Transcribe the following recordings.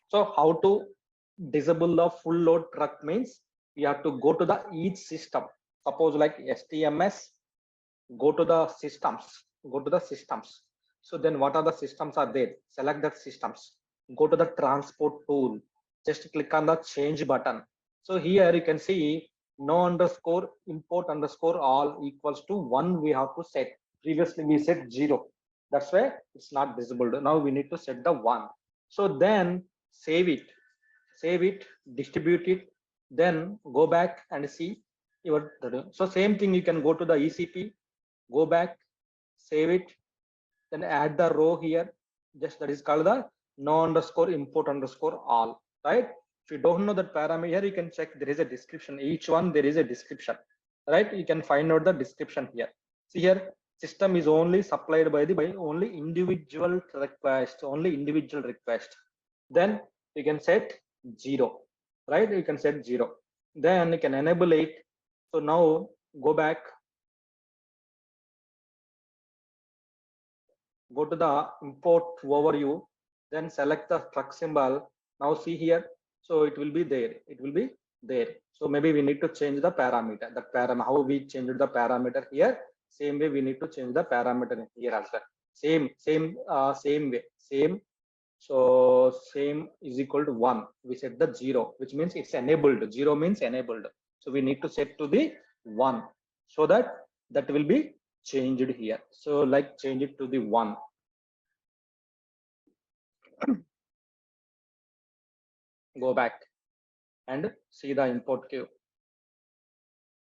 So how to disable the full load truck means you have to go to the each system. Suppose like STMS, go to the systems, go to the systems. So then what are the systems are there? Select that systems. Go to the transport tool. Just click on the change button. So here you can see no underscore import underscore all equals to 1 we have to set. Previously we set 0. That's why it's not disabled. Now we need to set the 1. So then save it, distribute it, then go back and see your. So same thing, you can go to the ECP, go back, save it, then add the row here. Just that is called the no underscore import underscore all, right? If you don't know that parameter here, you can check, there is a description. Each one there is a description, right? You can find out the description here. See here, system is only supplied by only individual request, only individual request. Then you can set 0, right? You can set 0. Then you can enable it. So now go back, go to the import overview, then select the truck symbol. Now see here, so it will be there, it will be there. So maybe we need to change the parameter, how we changed the parameter here, same way we need to change the parameter here as well. Same way, same. So same is equal to 1. We set the 0, which means it's enabled. 0 means enabled. So we need to set to the 1, so that will be changed here. So like change it to the 1. Go back and see the import queue.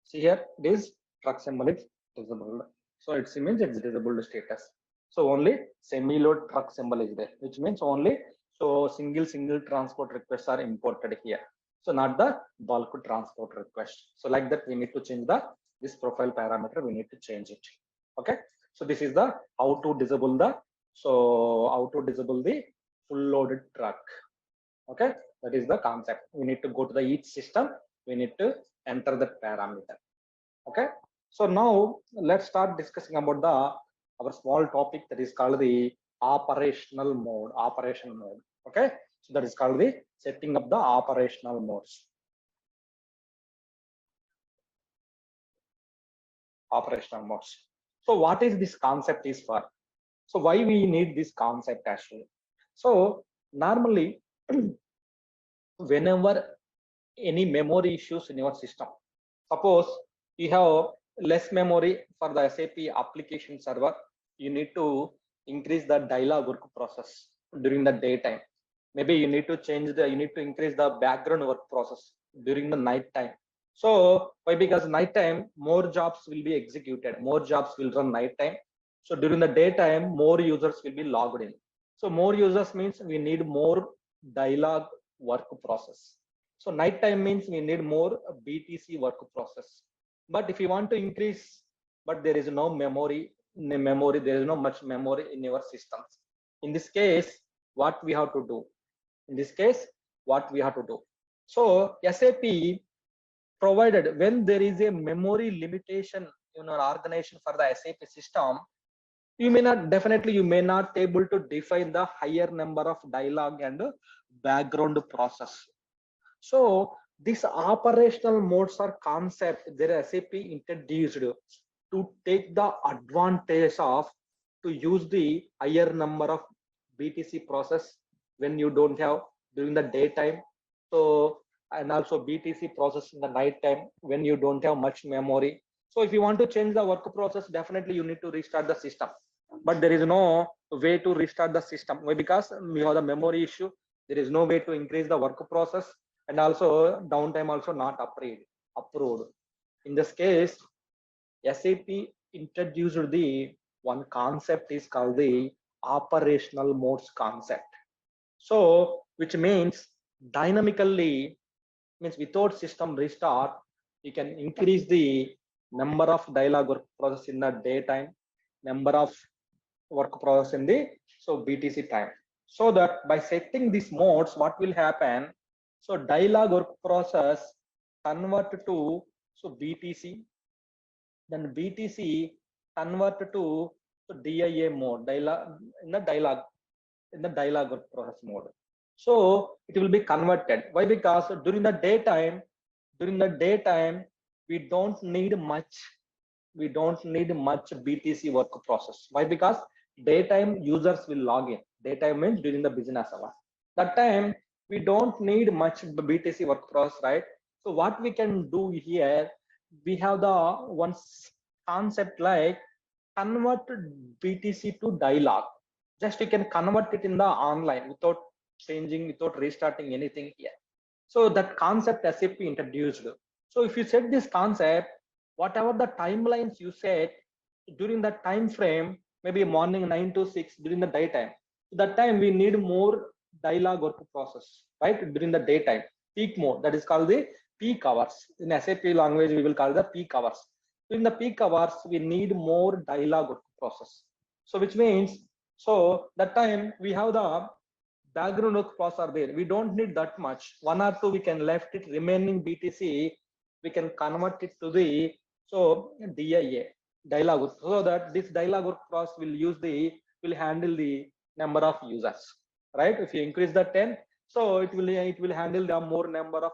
See here, it is truck symbol is disabled. So it means it's disabled status. So only semi-load truck symbol is there, which means only so single transport requests are imported here. So not the bulk transport request. So like that, we need to change this profile parameter. We need to change it. Okay. So this is the how to disable the full loaded truck. Okay, that is the concept. We need to go to the each system. We need to enter the parameter. Okay. So now let's start discussing about our small topic that is called the operational mode. Operation mode. Okay. So that is called the setting up the operational modes. Operational modes. So what is this concept is for? So why we need this concept actually? So normally whenever any memory issues in your system, suppose you have less memory for the SAP application server, you need to increase the dialog work process during the daytime. Maybe you need to increase the background work process during the night time. So why? Because night time more jobs will be executed, more jobs will run night time. So during the daytime more users will be logged in. So more users means we need more dialog work process. So night time means we need more BTC work process. But if you want to increase, but there is no memory, there is no much memory in your systems. In this case, what we have to do? So SAP provided when there is a memory limitation in our organization for the SAP system, you may not able to define the higher number of dialog and background process. So these operational modes are concept that SAP introduced to take the advantage of to use the higher number of BTC process when you don't have during the daytime. So and also BTC process in the night time when you don't have much memory. So if you want to change the work process, definitely you need to restart the system. But there is no way to restart the system. Why? Because we have the memory issue. There is no way to increase the work process, and also downtime also not approved. In this case, SAP introduced the one concept is called the operational modes concept. So which means dynamically, means without system restart, you can increase the number of dialog work process in the daytime, number of work process in the BTC time. So that by setting these modes, what will happen? So dialog work process convert to BTC, then BTC convert to DIA mode, dialog in the dialog in the dialogue work process mode. So it will be converted. Why? Because during the daytime, we don't need much. We don't need much BTC work process. Why? Because daytime users will log in. Daytime means during the business hours. That time we don't need much BTC work process, right? So what we can do here, we have the one concept like convert BTC to dialogue. Just you can convert it in the online without changing, without restarting anything here. So that concept SAP introduced. So if you set this concept, whatever the timelines you set during that time frame, maybe morning 9 to 6 during the daytime. That time we need more dialogue work process, right? During the daytime, peak mode, that is called the peak hours. In SAP language, we will call the peak hours. During the peak hours, we need more dialogue work process. So which means, so that time we have the background work process are there. We don't need that much. One or two we can left it. Remaining BTC we can convert it to the DIA dialogue, so that this dialogue work process will handle the number of users, right? If you increase the 10, so it will handle the more number of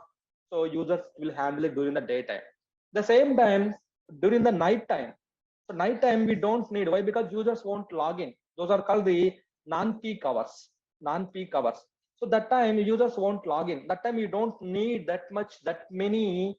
users will handle it during the daytime. The same time during the night time. So night time we don't need. Why? Because users won't log in. Those are called the non-peak hours. Non-peak hours. So that time users won't log in. That time you don't need that many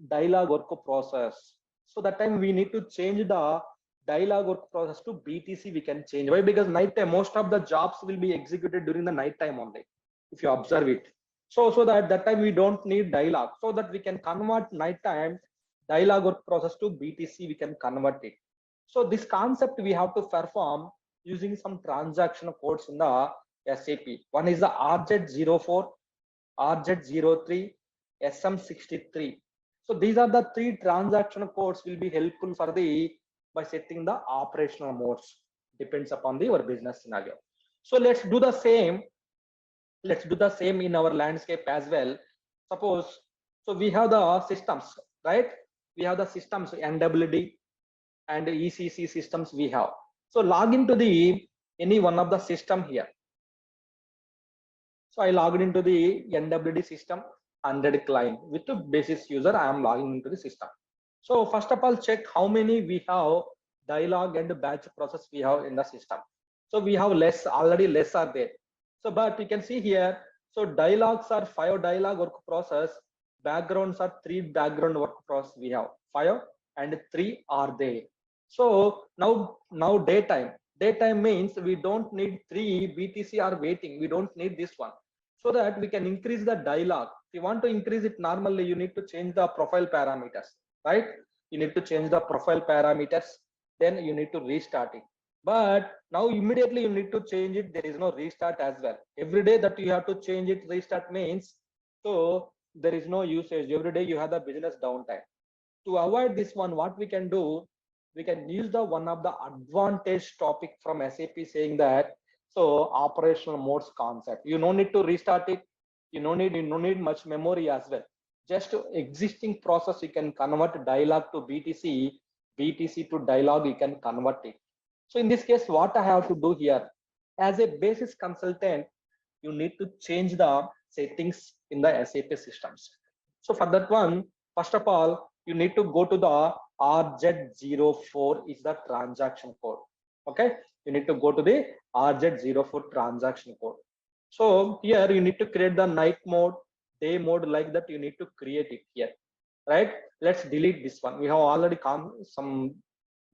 dialogue work process. So that time we need to change the dialogue work process to BTC. We can change. Why? Because night time most of the jobs will be executed during the night time only. If you observe it. So that time we don't need dialogue. So that we can convert night time dialogue work process to BTC. We can convert it. So this concept we have to perform using some transaction codes in the SAP. One is the RZ04, RZ03, SM63. So these are the three transaction codes will be helpful for by setting the operational modes. Depends upon your business scenario. So let's do the same. Let's do the same in our landscape as well. Suppose, so we have the systems, right? We have the systems NWD and ECC systems we have. So log into any one of the system here. So I logged into the NWD system 100 client with the basis user. I am logging into the system. So first of all, check how many we have dialogue and batch process we have in the system. So we have already less are there. So but you can see here, so dialogues are 5 dialogue work process, backgrounds are 3 background work process we have, 5 and 3 are there. So now daytime means we don't need 3 BTC are waiting, we don't need this one. So that we can increase the dialogue. If you want to increase it, normally you need to change the profile parameters, right? You need to change the profile parameters, then you need to restart it. But now immediately you need to change it. There is no restart as well. Every day that you have to change it, restart means, so there is no usage. Every day you have the business downtime. To avoid this one, what we can do, we can use the one of the advantage topic from SAP saying that, so operational modes concept. You no need to restart it. You no need much memory as well. Just existing process you can convert dialogue to BTC, BTC to dialogue you can convert it. So in this case, what I have to do here, as a basis consultant, you need to change the settings in the SAP systems. So for that one, first of all, you need to go to the RZ04 is the transaction code. Okay, you need to go to the RZ04 transaction code. So here you need to create the night mode, day mode, like that you need to create it here, right? Let's delete this one. We have already some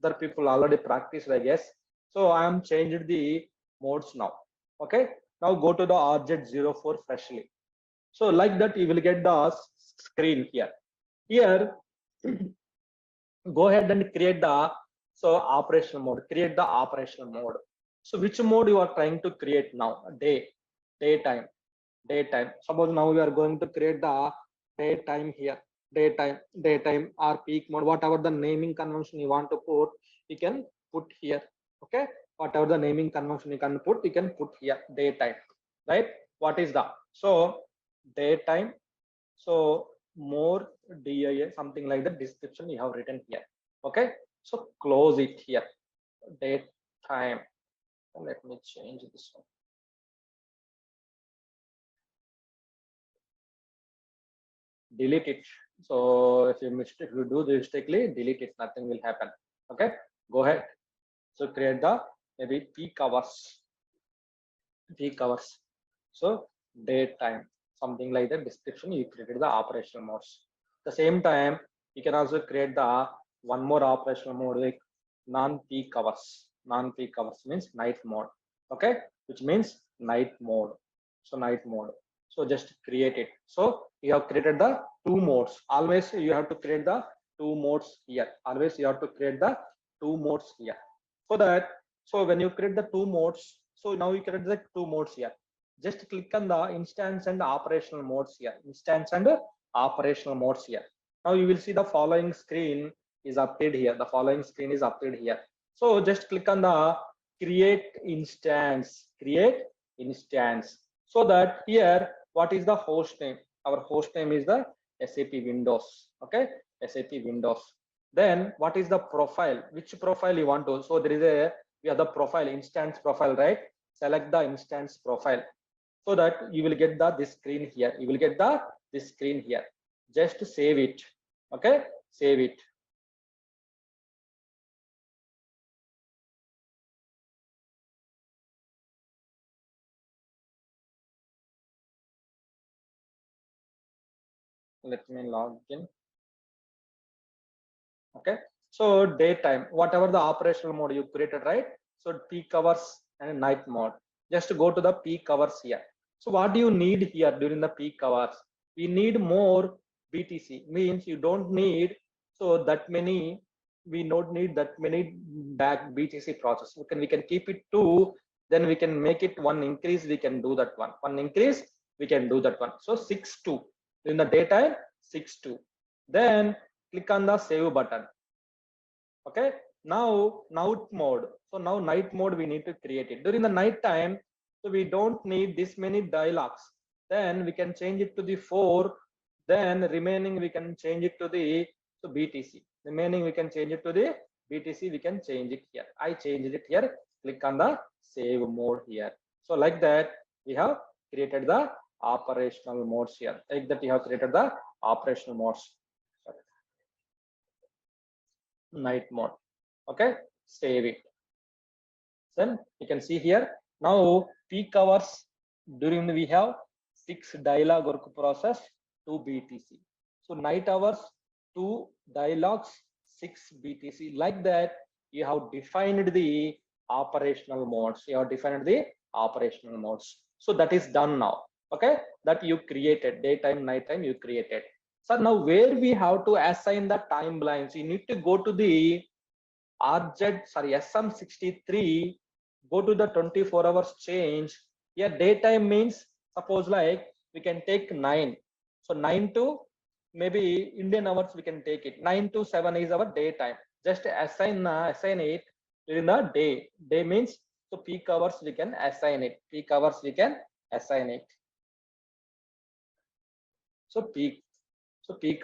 other people already practiced, I guess. So I am changed the modes now. Okay, now go to the RZ04 freshly. So like that you will get the screen here. Here go ahead and create the operational mode. Create the operational mode. So which mode you are trying to create now? Daytime. Suppose now we are going to create the daytime here. Daytime or peak mode. Whatever the naming convention you want to put, you can put here. Okay. Whatever the naming convention you can put here. Daytime. Right? What is that? So daytime. So more DIA, something like the description you have written here. Okay, so close it here. Daytime. Let me change this one. Delete it. So if you do this mistakenly, delete it. Nothing will happen. Okay. Go ahead. So create the maybe peak hours. Peak hours. So daytime, something like that. Description. You created the operational modes. At the same time, you can also create the one more operational mode like non-peak hours. Non-peak hours means night mode. Okay, which means night mode. So night mode. So just create it. So you have created the two modes. Always you have to create the two modes here. Always you have to create the two modes here. So that when you create the two modes, so now you create the two modes here. Just click on the instance and operational modes here. Instance and operational modes here. Now you will see the following screen is appeared here. The following screen is appeared here. So just click on the create instance. Create instance. So that here, what is the host name? Our host name is the SAP Windows. Okay, SAP Windows. Then what is the profile? Which profile you want to? So there is we have the profile, instance profile, right? Select the instance profile, so that you will get this screen here. You will get this screen here. Just save it. Okay, save it. Let me log in. Okay, so daytime, whatever the operational mode you created, right? So peak hours and night mode. Just go to the peak hours here. So what do you need here during the peak hours? We need more BTC, means you don't need so that many. We don't need that many back BTC process. We can keep it two. Then we can make it one increase. We can do that one. One increase. We can do that one. So 6-2 in the daytime. 6-2. Then click on the save button. Okay, now night mode. So now night mode we need to create it during the night time. So we don't need this many dialogues. Then we can change it to the 4. Then remaining we can change it to the BTC. Remaining we can change it to the BTC. We can change it here. I changed it here. Click on the save mode here. So like that we have created the operational modes here. Like that you have created the operational modes. Night mode. Okay, save it. Then you can see here now peak hours during we have 6 dialogue work process 2 BTC. So night hours 2 dialogues 6 BTC. Like that you have defined the operational modes. You have defined the operational modes. So that is done now. Okay, that you created daytime, nighttime you created. So now where we have to assign the timelines, you need to go to the SM63, go to the 24 hours change. Here daytime means suppose like we can take 9. So 9 to maybe Indian hours we can take it. 9 to 7 is our daytime. Just assign it during the day. Day means so peak hours we can assign it. Peak hours we can assign it. So peak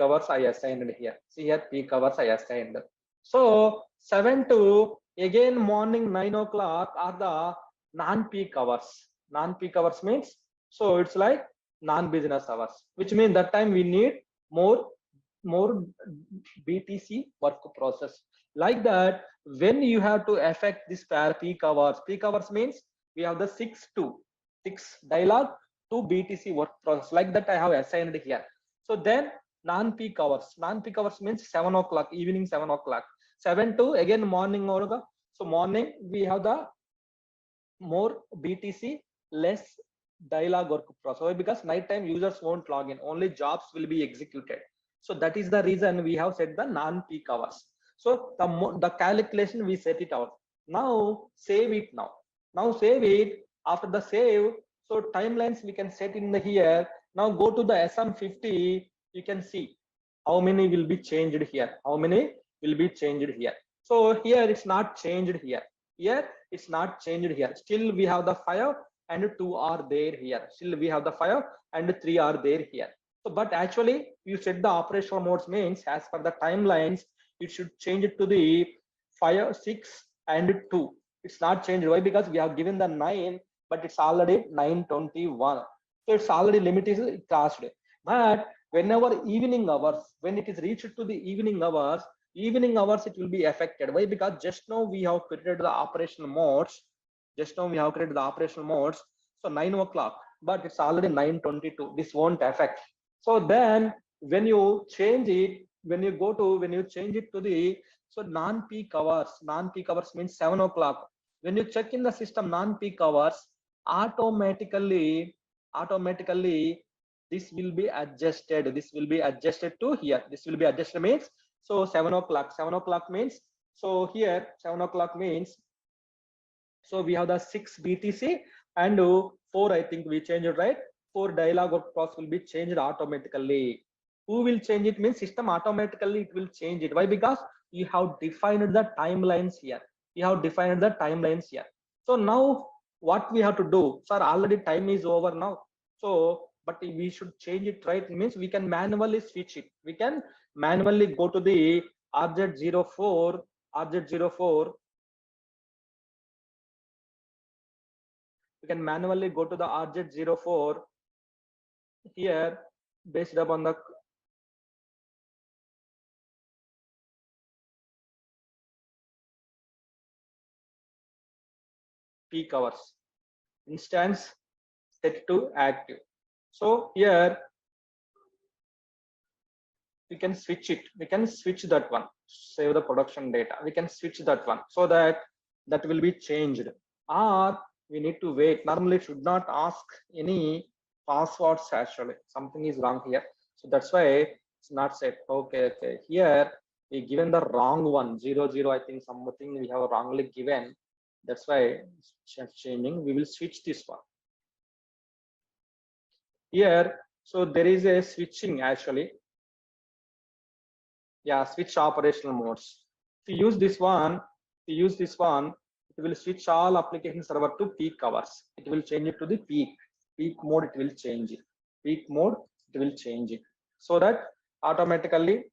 hours I assigned here. See here peak hours I assigned. So 7 to again morning 9 o'clock are the non-peak hours. Non-peak hours means so it's like non-business hours, which means that time we need more BTC work process. Like that, when you have to affect this pair peak hours means we have the 6 dialogue to BTC work process. Like that I have assigned here. So then non-peak hours means 7 o'clock evening, 7 o'clock, 7 to again morning. So morning we have the more BTC, less dialogue work process, because nighttime users won't log in, only jobs will be executed. So that is the reason we have set the non-peak hours. So the calculation we set it out. Now save it. Now save it. After the save, so timelines we can set in the here. Now go to the SM50. You can see how many will be changed here. How many will be changed here. So here it's not changed here. Here it's not changed here. Still we have the 5 and 2 are there here. Still we have the 5 and 3 are there here. So but actually you set the operational modes means as per the timelines it should change it to the 5, 6 and 2. It's not changed. Why? Because we have given the 9, but it's already 9:21. So it's already limit is crossed. But whenever evening hours, when it is reached to the evening hours it will be affected. Why? Because just now we have created the operational modes. Just now we have created the operational modes. So 9 o'clock, but it's already 9:22. This won't affect. So then when you change it, when you change it to the so non-peak hours means 7 o'clock. When you check in the system non-peak hours, automatically, automatically this will be adjusted. This will be adjusted to here. This will be adjusted means so 7 o'clock. 7 o'clock means so here 7 o'clock means so we have the 6 BTC and 4 I think we changed it, right? 4 dialog or process will be changed automatically. Who will change it means system automatically it will change it. Why? Because you have defined the timelines here. You have defined the timelines here. So now what we have to do? Sir, already time is over now. So but we should change it, right? It means we can manually switch it. We can manually go to the RZ04, RZ04. We can manually go to the RZ04 here based upon the peak hours. Instance set to active. So here we can switch it. We can switch that one. Save the production data. We can switch that one so that that will be changed. Or we need to wait. Normally should not ask any passwords actually. Something is wrong here. So that's why it's not set. Okay, okay. Here we given the wrong one. 00. I think something we have wrongly given. That's why it's changing. We will switch this one. Here, so there is a switching actually. Yeah, switch operational modes. If you use this one, it will switch all application server to peak hours. It will change it to the peak mode. It will change it. Peak mode. It will change it so that automatically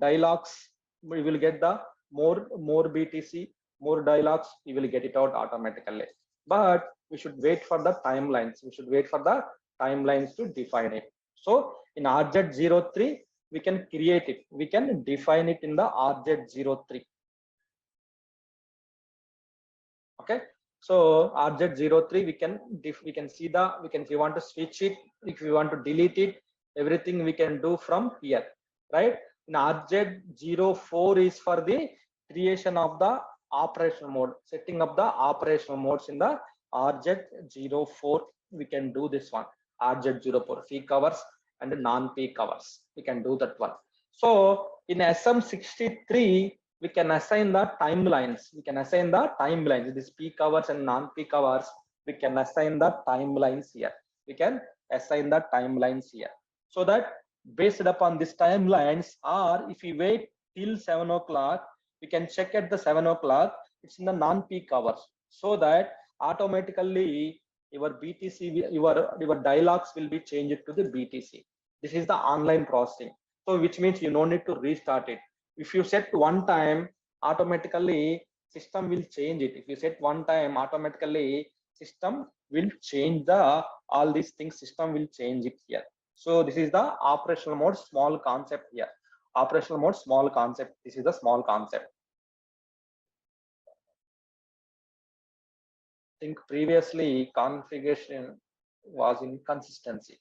dialogues we will get the more BTC, more dialogues. We will get it out automatically. But we should wait for the timelines. We should wait for the timelines to define it. So in RZ03 we can create it. We can define it in the RZ03. Okay. So RZ03 we can see the if you want to switch it, if you want to delete it, everything we can do from here, right? In RZ04 is for the creation of the operational mode, setting up the operational modes in the RZ04. We can do this one. RZ04 peak hours and non-peak hours. We can do that one. So in SM63 we can assign the timelines. We can assign the timelines. This peak hours and non-peak hours. We can assign the timelines here. We can assign the timelines here. So that based upon these timelines, or if we wait till 7 o'clock, we can check at the 7 o'clock. It's in the non-peak hours. So that automatically your BTC, your dialogues will be changed to the BTC. This is the online processing. So which means you no need to restart it. If you set one time, automatically system will change it. If you set one time, automatically system will change the all these things. System will change it here. So this is the operational mode small concept here. Operational mode small concept. This is the small concept. I think previously configuration was inconsistency.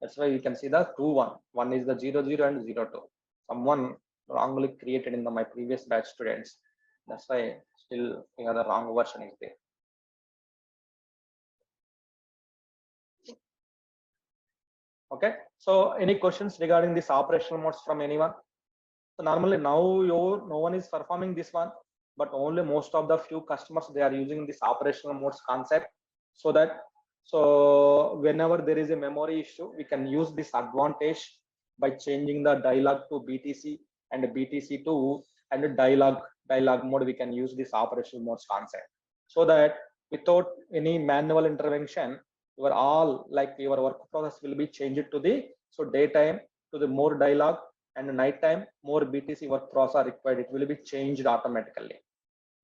That's why you can see the 2-1. One is the 00 and 02. Someone wrongly created in my previous batch students. That's why still the wrong version is there. Okay. So any questions regarding this operational modes from anyone? So normally now no one is performing this one, but only most of the few customers they are using this operational modes concept, so that so whenever there is a memory issue, we can use this advantage by changing the dialog to BTC and BTC to and dialog mode. We can use this operational modes concept so that without any manual intervention, your work process will be changed to the so daytime to the more dialog and night time more BTC work process are required. It will be changed automatically.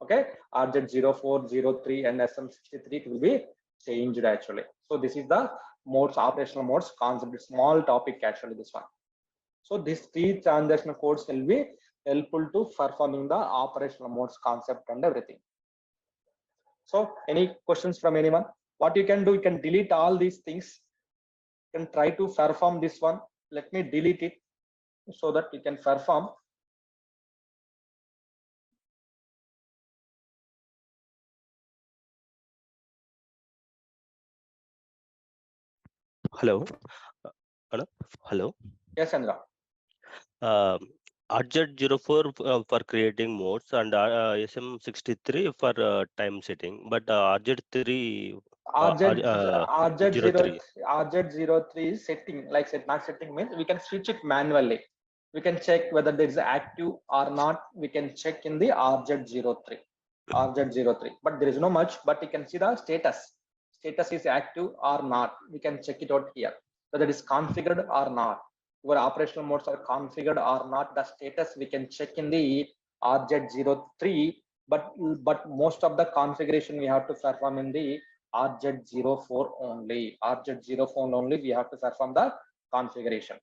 Okay, RZ04, 03, and SM63 it will be changed actually. So this is the modes, operational modes concept. Small topic actually, this one. So these three transactional codes will be helpful to performing the operational modes concept and everything. So any questions from anyone? What you can do, you can delete all these things. You can try to perform this one. Let me delete it so that you can perform. Hello. Hello. Hello. Yes, Andra. Um, RZ04 for creating modes and SM63 for time setting, but RZ3 RZ0 03. RZ03 setting, like set not setting means we can switch it manually. We can check whether there is active or not. We can check in the RZ03, but there is no much. But you can see the status. Status is active or not. We can check it out here. Whether it is configured or not. Your operational modes are configured or not. The status we can check in the RZ03. But most of the configuration we have to perform in the RZ04 only. RZ04 only we have to perform the configuration.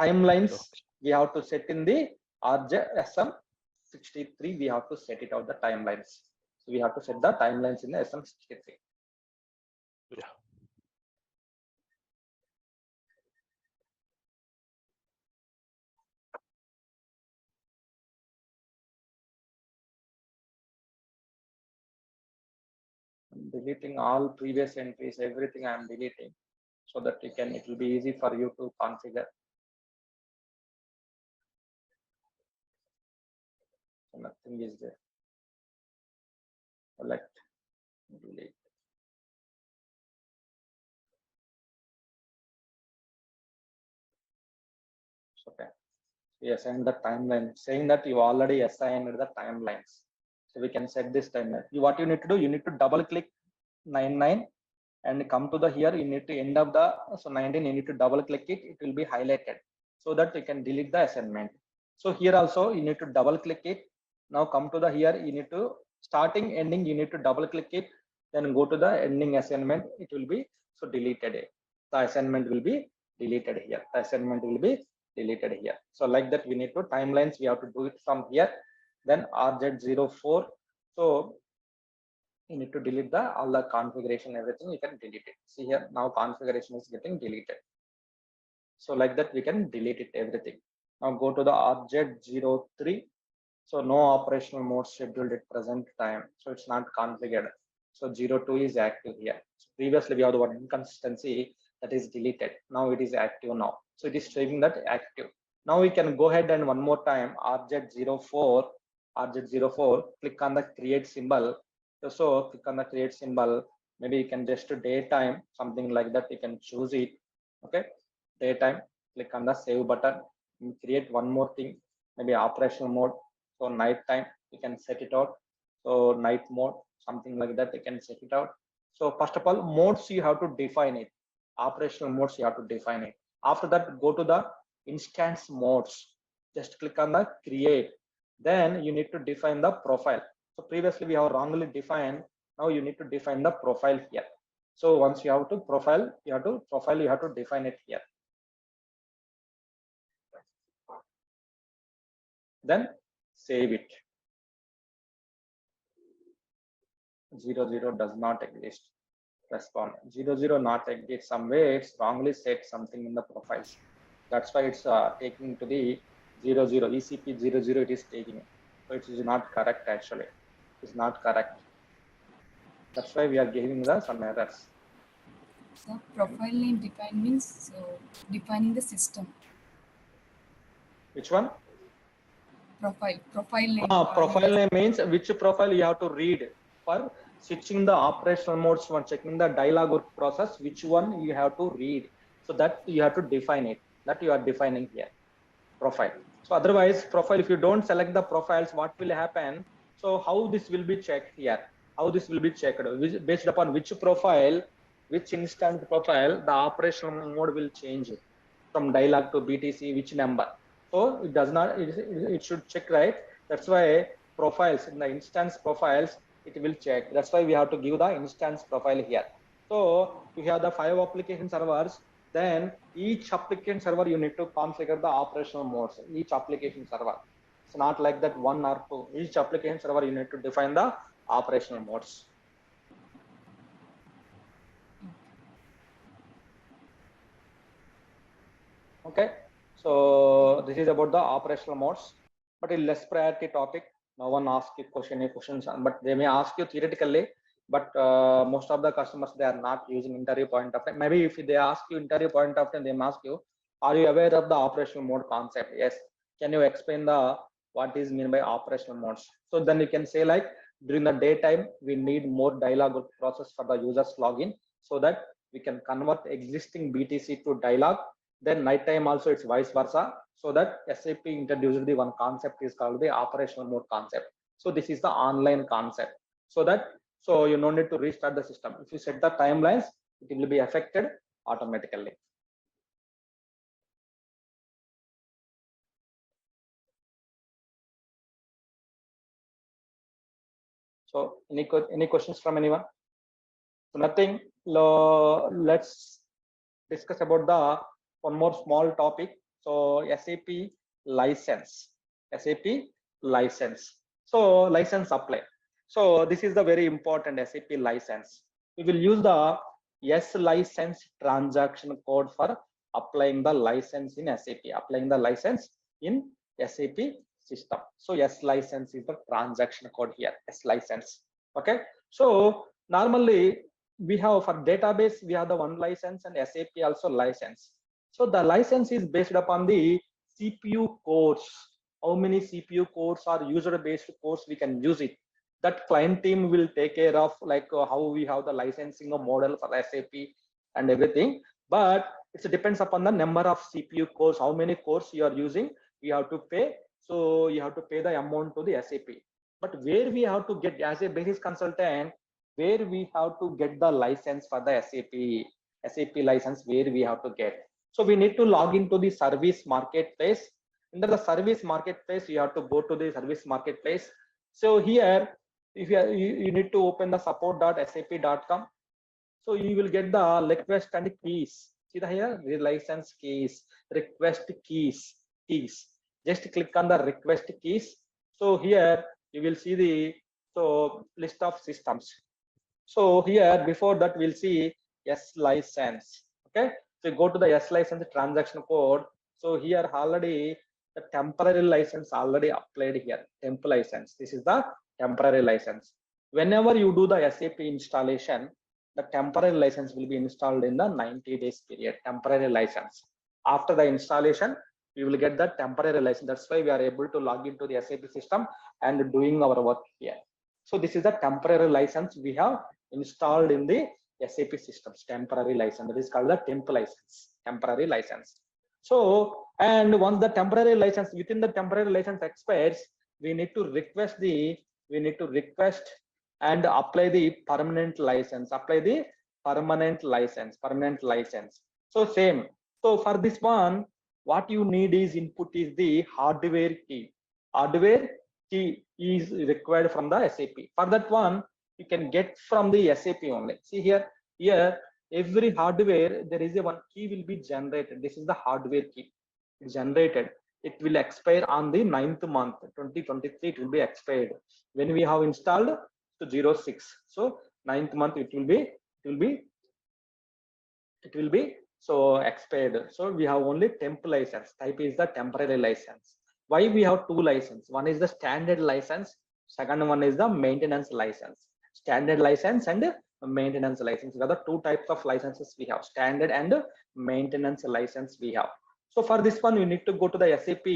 Timelines we have to set in the RJSM63. We have to set it out the timelines. So we have to set the timelines in the SM63. Yeah. I'm deleting all previous entries, everything I am deleting so that it will be easy for you to configure. So nothing is there. Select, delete. Okay. We assign the timeline, saying that you already assigned the timelines. So we can set this timeline. What you need to do, you need to double click 99 and come to the here. You need to end of the 19. You need to double click it. It will be highlighted so that you can delete the assignment. So here also you need to double click it. Now come to the here. You need to starting ending. You need to double click it. Then go to the ending assignment. It will be deleted. The assignment will be deleted here. The assignment will be deleted here. So like that we need to timelines. We have to do it from here. Then RZ04. So you need to delete the all the configuration, everything you can delete it. See here, now configuration is getting deleted. So like that we can delete it everything. Now go to the RZ03. So no operational mode scheduled at present time. So it's not configured. So 02 is active here. So previously we have the one inconsistency that is deleted. Now it is active now. So it is showing that active. Now we can go ahead and one more time RZ04, click on the create symbol. So click on the create symbol. Maybe you can just daytime, something like that. You can choose it. Okay, daytime. Click on the save button. And create one more thing. Maybe operational mode. So night time you can set it out. So night mode, something like that, you can set it out. So first of all, modes you have to define it. Operational modes you have to define it. After that, go to the instance modes. Just click on the create. Then you need to define the profile. So previously we have wrongly defined. Now you need to define the profile here. So once you have to profile, you have to define it here. Then save it. 00 does not exist. Respond. 00 not exist. Somewhere it's wrongly set something in the profiles. That's why it's taking to the 00 ECP 00 it is taking. So it is not correct actually. It's not correct. That's why we are giving the some errors. So profile name define means defining the system. Which one? Profile name. Profile name means which profile you have to read for switching the operational modes, for checking the dialog work process, which one you have to read. So that you have to define it. That you are defining here. Profile. So otherwise, profile, if you don't select the profiles, what will happen? So how this will be checked here? How this will be checked? Based upon which profile, which instance profile, the operational mode will change from dialog to BTC, which number. So it does not, it should check, right? That's why profiles, in the instance profiles, it will check. That's why we have to give the instance profile here. So you have the 5 application servers, then each application server you need to configure the operational modes, each application server. It's not like that one or two. Each application server you need to define the operational modes. Okay, so this is about the operational modes, but a less priority topic. No one asks you any questions, but they may ask you theoretically. But most of the customers, they are not using interview point of time. Maybe if they ask you interview point of time, they may ask you, are you aware of the operational mode concept? Yes. Can you explain the what is mean by operational modes? So then you can say like, during the daytime we need more dialogue process for the users login, so that we can convert existing BTC to dialogue. Then nighttime also it's vice versa, so that SAP introduced the one concept is called the operational mode concept. So this is the online concept, so that so you no need to restart the system. If you set the timelines, it will be affected automatically. So any questions from anyone? So nothing. Let's discuss about the one more small topic. So SAP license, SAP license. So license apply. So this is the very important SAP license. We will use the S license transaction code for applying the license in SAP, applying the license in SAP system. So S license is the transaction code here, S license. Okay. So normally we have for database, we have the one license and SAP also license. So the license is based upon the CPU cores. How many CPU cores or user-based cores we can use it. That client team will take care of like how we have the licensing of model for SAP and everything. But it depends upon the number of CPU cores, how many cores you are using, you have to pay. So you have to pay the amount to the SAP. But where we have to get as a basis consultant, where we have to get the license for the SAP license, where we have to get. So we need to log into the service marketplace. In the service marketplace, you have to go to the service marketplace. So here, if you need to open the support.sap.com. So you will get the request and keys. See the here, the license keys, request keys. Just click on the request keys. So here you will see the list of systems. So here before that we'll see S license. Okay, so go to the S license transaction code. So here already the temporary license already applied here. Temp license. This is the temporary license. Whenever you do the SAP installation, the temporary license will be installed in the 90 days period. Temporary license. After the installation, we will get the temporary license. That's why we are able to log into the SAP system and doing our work here. So this is the temporary license we have installed in the SAP systems. Temporary license, that is called the temp license, temporary license. So, and once the temporary license, within the temporary license expires, we need to request and apply the permanent license, permanent license. So same. So for this one, what you need is input is the hardware key. Hardware key is required from the SAP. For that one, you can get from the SAP only. See here, every hardware, there is a one key will be generated. This is the hardware key generated. It will expire on the 9th month, 2023. It will be expired when we have installed to 06. So 9th month it will be so expired. So we have only temp license. Type is the temporary license. Why we have two license? One is the standard license. Second one is the maintenance license. Standard license and maintenance license. The other two types of licenses we have, standard and maintenance license we have. So for this one, you need to go to the SAP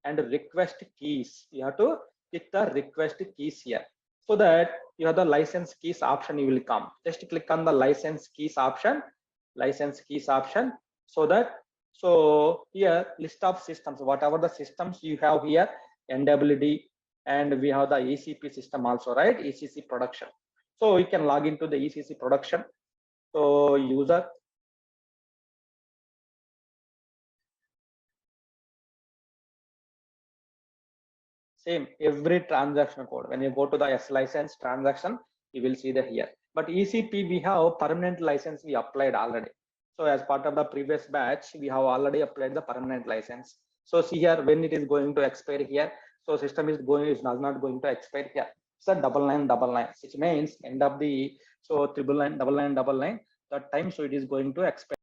and request keys. You have to click the request keys here, so that you have the license keys option. You will come. Just click on the license keys option. So that here list of systems, whatever the systems you have here, NWD, and we have the ECP system also, right? ECC production. So you can log into the ECC production. So user, Same, every transaction code. When you go to the S license transaction, you will see that here. But ECP, we have permanent license we applied already. So as part of the previous batch, we have already applied the permanent license. So see here, when it is going to expire here, so system is not going to expire here. So 9999, which means end of the, so 99999 that time, so it is going to expire.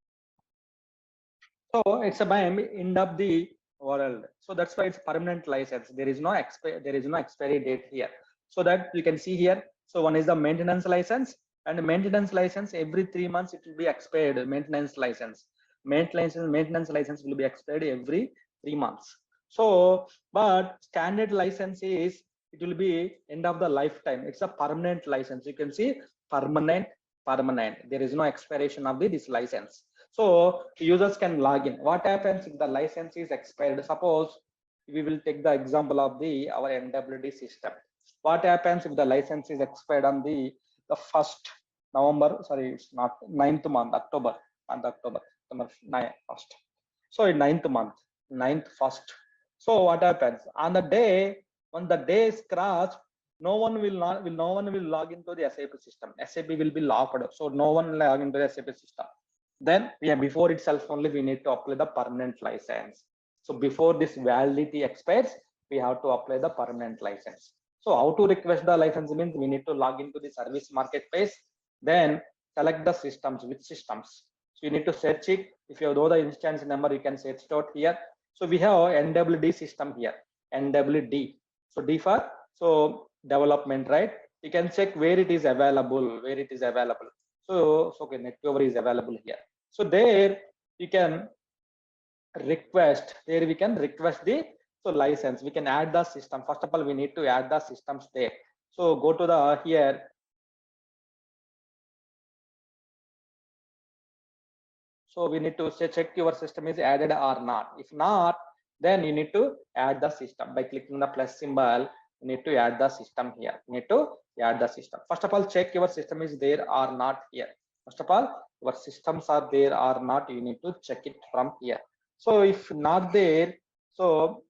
So it's a by end of the world. So that's why it's permanent license. There is no expiry date here. So that you can see here. So one is the maintenance license, and maintenance license every 3 months it will be expired. Maintenance license will be expired every 3 months. So but standard license is, it will be end of the lifetime. It's a permanent license. You can see permanent. There is no expiration of this license. So users can log in. What happens if the license is expired? Suppose we will take the example of our NWD system. What happens if the license is expired on the 1st November? Sorry, it's not 9th month, October, on October 1st. So in 9th month, 9th 1st. So what happens on the day when the day is crossed? No one will log into the SAP system. SAP will be locked. So no one will log into the SAP system. Then before itself only we need to apply the permanent license. So before this validity expires, we have to apply the permanent license. So how to request the license means we need to log into the service marketplace, then select the systems, which systems. So you need to search it. If you know the instance number, you can search it out here. So we have NWD system here, NWD. So D for development, right? You can check where it is available, So okay, NetWeaver is available here. So there you can request, the license. We can add the system. First of all, we need to add the systems there. So go to the here. So we need to check your system is added or not. If not, then you need to add the system by clicking the plus symbol. You need to add the system here. First of all, check your system is there or not here. First of all, your systems are there or not. You need to check it from here. So if not there, so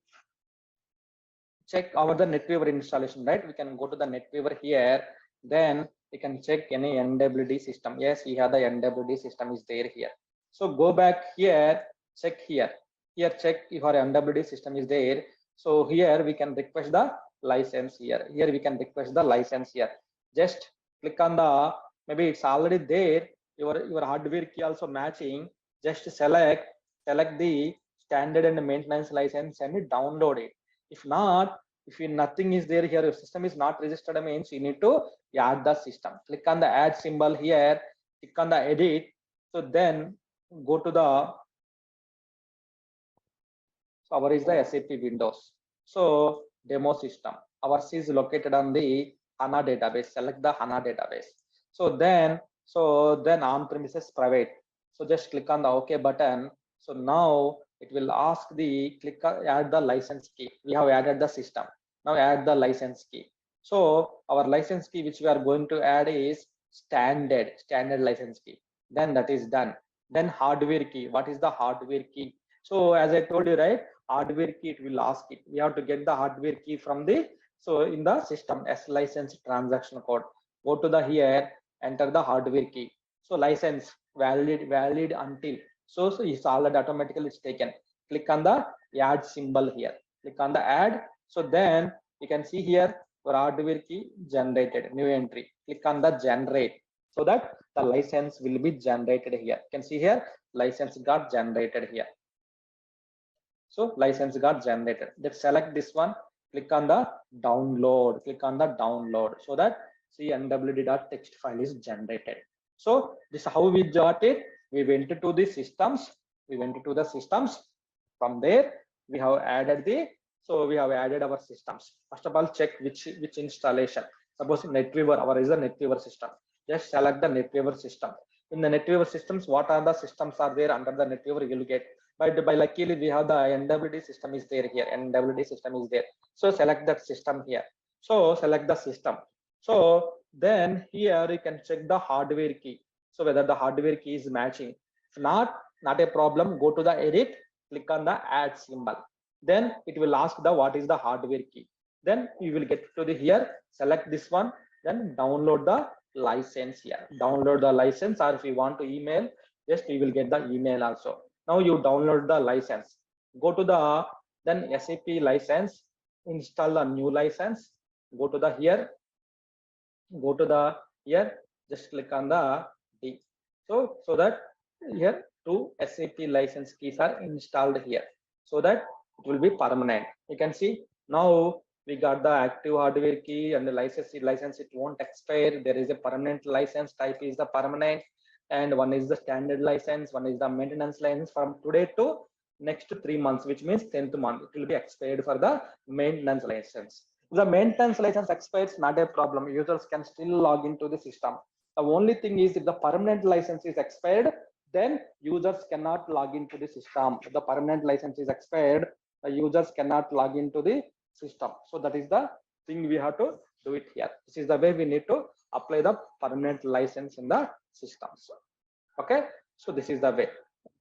check over the NetWeaver installation, right? We can go to the NetWeaver here. Then we can check any NWD system. Yes, we have the NWD system is there here. So go back here, check here. Check if our NWD system is there. So here we can request the license here. We can request the license here. Just click on the, maybe it's already there. Your hardware key also matching. Just select the standard and maintenance license and download it. If not, if nothing is there here, your system is not registered, means you need to add the system. Click on the add symbol here, click on the edit. So then go to the, so our is the SAP Windows. So demo system, ours is located on the HANA database. Select the HANA database. So then on-premises private. So just click on the OK button. So now it will ask the add the license key. We have added the system. Now add the license key. So our license key which we are going to add is standard license key. Then that is done. Then hardware key. What is the hardware key? So as I told you, right, hardware key, it will ask it. We have to get the hardware key from the, so in the system S license transaction code. Go to the here, enter the hardware key. So license valid until. So it's already automatically taken. Click on the add symbol here. Click on the add. So then you can see here your hardware key generated, new entry. Click on the generate, so that the license will be generated here. You can see here license got generated here. So license got generated. Let's select this one. Click on the download. So that nwd.txt file is generated. So this is how we got it. We went to the systems. From there we have added our systems. First of all, check which installation. Suppose NetWeaver, our is a NetWeaver system. Just select the NetWeaver system. In the NetWeaver systems, what are the systems are there under the NetWeaver? You will get. By luckily we have the NWD system is there here. So select that system here. So select the system. So then here you can check the hardware key. So whether the hardware key is matching. If not a problem. Go to the edit. Click on the add symbol. Then it will ask the what is the hardware key. Then you will get to the here, select this one, then download the license here. Download the license, or if you want to email, just you will get the email also. Now you download the license. Go to the then SAP license, install a new license. Go to the here, go to the here, just click on the D. So that here two SAP license keys are installed here, so that it will be permanent. You can see now we got the active hardware key and the license it won't expire. There is a permanent license type is the permanent, and one is the standard license, one is the maintenance license. From today to next 3 months, which means 10th month, it will be expired for the maintenance license. The maintenance license expires, not a problem. Users can still log into the system. The only thing is if the permanent license is expired, then users cannot log into the system. If the permanent license is expired, the users cannot log into the system. So that is the thing we have to do it here. This is the way we need to apply the permanent license in the systems. Okay, so this is the way.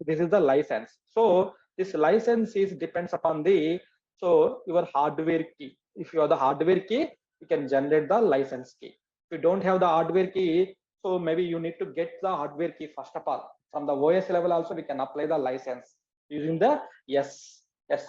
This is the license. So this license is depends upon the your hardware key. If you have the hardware key, you can generate the license key. If you don't have the hardware key, so maybe you need to get the hardware key first of all. From the OS level also we can apply the license using the S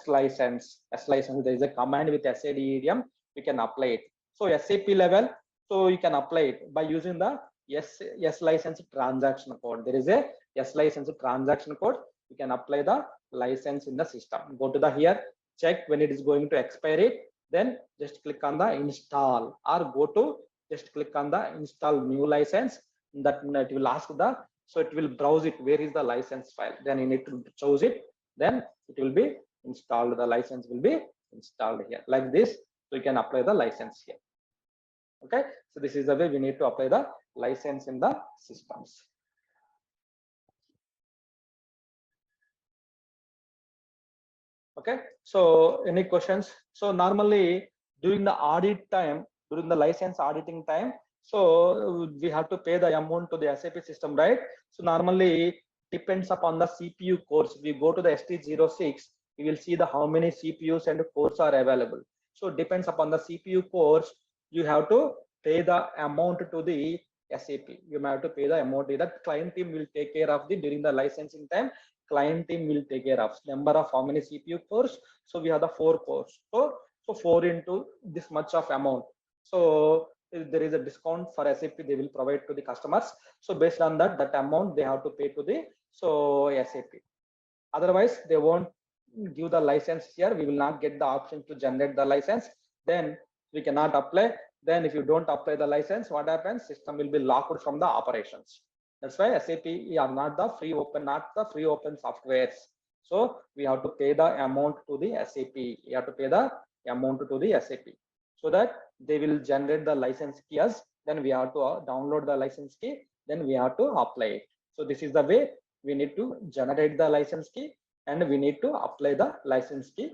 license. S license, there is a command with SADEDM, we can apply it. So SAP level, so you can apply it by using the S license transaction code. There is a S license transaction code. You can apply the license in the system. Go to the here, check when it is going to expire it, then just click on the install, or go to just click on the install new license. That it will ask the, so it will browse it, where is the license file, then you need to choose it, then it will be installed. The license will be installed here like this. So you can apply the license here. Okay, so this is the way we need to apply the license in the systems. Okay, so any questions? So normally during the audit time, during the license auditing time, so we have to pay the amount to the SAP system, right? So normally depends upon the CPU cores. We go to the ST06, we will see the how many CPUs and cores are available. So depends upon the CPU cores, you have to pay the amount to the SAP. You have to pay the amount. That client team will take care of the during the licensing time. Client team will take care of number of how many CPU cores. So we have the 4 cores. So 4 into this much of amount. So if there is a discount for SAP, they will provide to the customers. So based on that amount they have to pay to the SAP. Otherwise they won't give the license here. We will not get the option to generate the license. Then we cannot apply. Then if you don't apply the license, what happens? System will be locked from the operations. That's why SAP are not the free open softwares. So we have to pay the amount to the SAP. You have to pay the amount to the SAP, so that they will generate the license keys. Then we have to download the license key. Then we have to apply it. So this is the way we need to generate the license key, and we need to apply the license key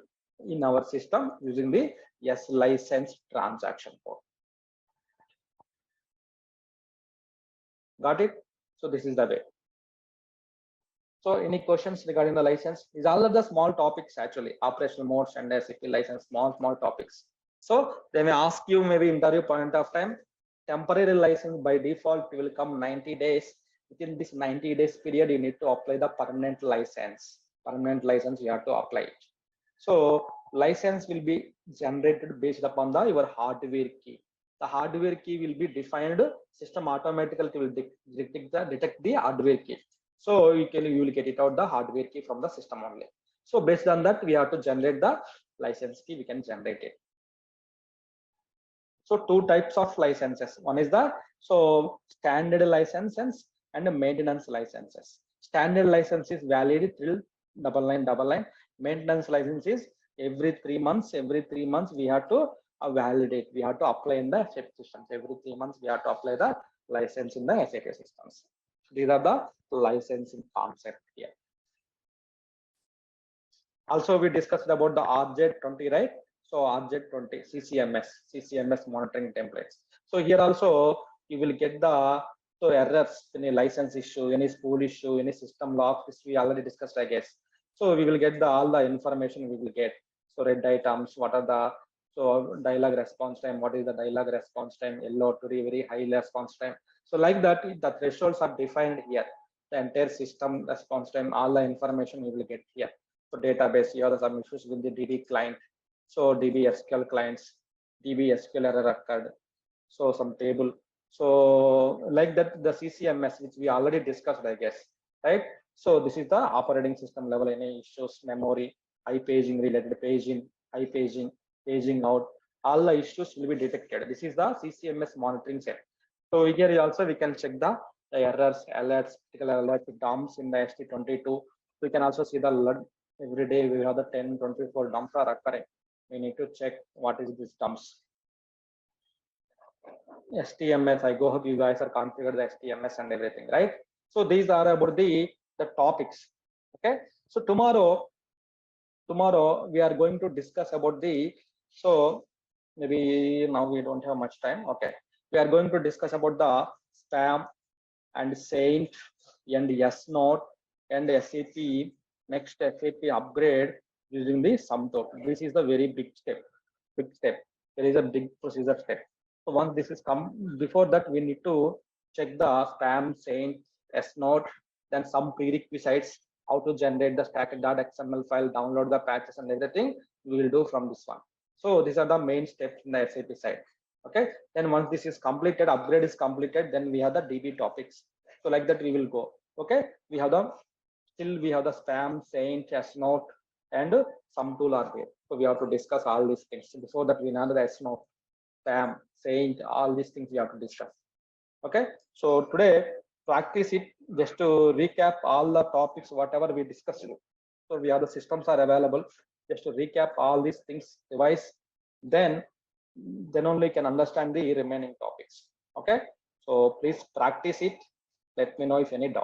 in our system using the S license transaction code. Got it? So this is the way. So any questions regarding the license? These are all of the small topics actually, operational modes and SAP license, small topics. So they may ask you maybe interview point of time, temporary license by default will come 90 days. Within this 90 days period, you need to apply the permanent license. Permanent license you have to apply it. So license will be generated based upon your hardware key. The hardware key will be defined. System automatically will detect the hardware key. So you will get it out the hardware key from the system only. So based on that, we have to generate the license key. We can generate it. So 2 types of licenses. One is the standard licenses and the maintenance licenses. Standard license is valid till 9999. Maintenance license is every 3 months. Every 3 months we have to validate. We have to apply in the SAP systems. Every 3 months we have to apply the license in the SAP systems. These are the licensing concept here. Also we discussed about the RJ20, right? So RJ20 CCMS monitoring templates. So here also you will get the errors, any license issue, any spool issue, any system lock, which we already discussed, I guess. So we will get all the information we will get. So red items, what are the So dialogue response time, what is the dialogue response time? Yellow to very high response time. So like that, the thresholds are defined here. The entire system response time, all the information you will get here. So database, here are some issues with the DB client. So DB SQL clients, DB SQL error occurred. So some table. So like that, the CCMS, which we already discussed, I guess, right? So this is the operating system level, any issues, memory, high paging related paging, high paging, paging out, all the issues will be detected. This is the CCMS monitoring set. So here also we can check the errors, alerts, particular alerts, dumps in the ST22. We can also see the alert every day. We have the 10, 24 dumps are occurring. We need to check what is this dumps. STMS, I go hope you guys are configured the STMS and everything, right? So these are about the topics. Okay. So tomorrow we are going to discuss about the, so maybe now we don't have much time. Okay. We are going to discuss about the spam and saint and yes note and SAP, next SAP upgrade using the sum total. This is the very big step. There is a big procedure step. So once this is come, before that we need to check the spam, saint, S note, then some prerequisites, how to generate the static.xml file, download the patches and everything we will do from this one. So these are the main steps in the SAP side. Okay. Then once this is completed, upgrade is completed, then we have the DB topics. So like that we will go. Okay. We have the, still we have the spam, saint, S note, and some tool are there. So we have to discuss all these things. Before that, we know the S note, spam, saint, all these things we have to discuss. Okay. So today, practice it just to recap all the topics, whatever we discussed. So we have the systems are available. Just to recap all these things, revise, then only can understand the remaining topics. Okay. So please practice it. Let me know if any doubt.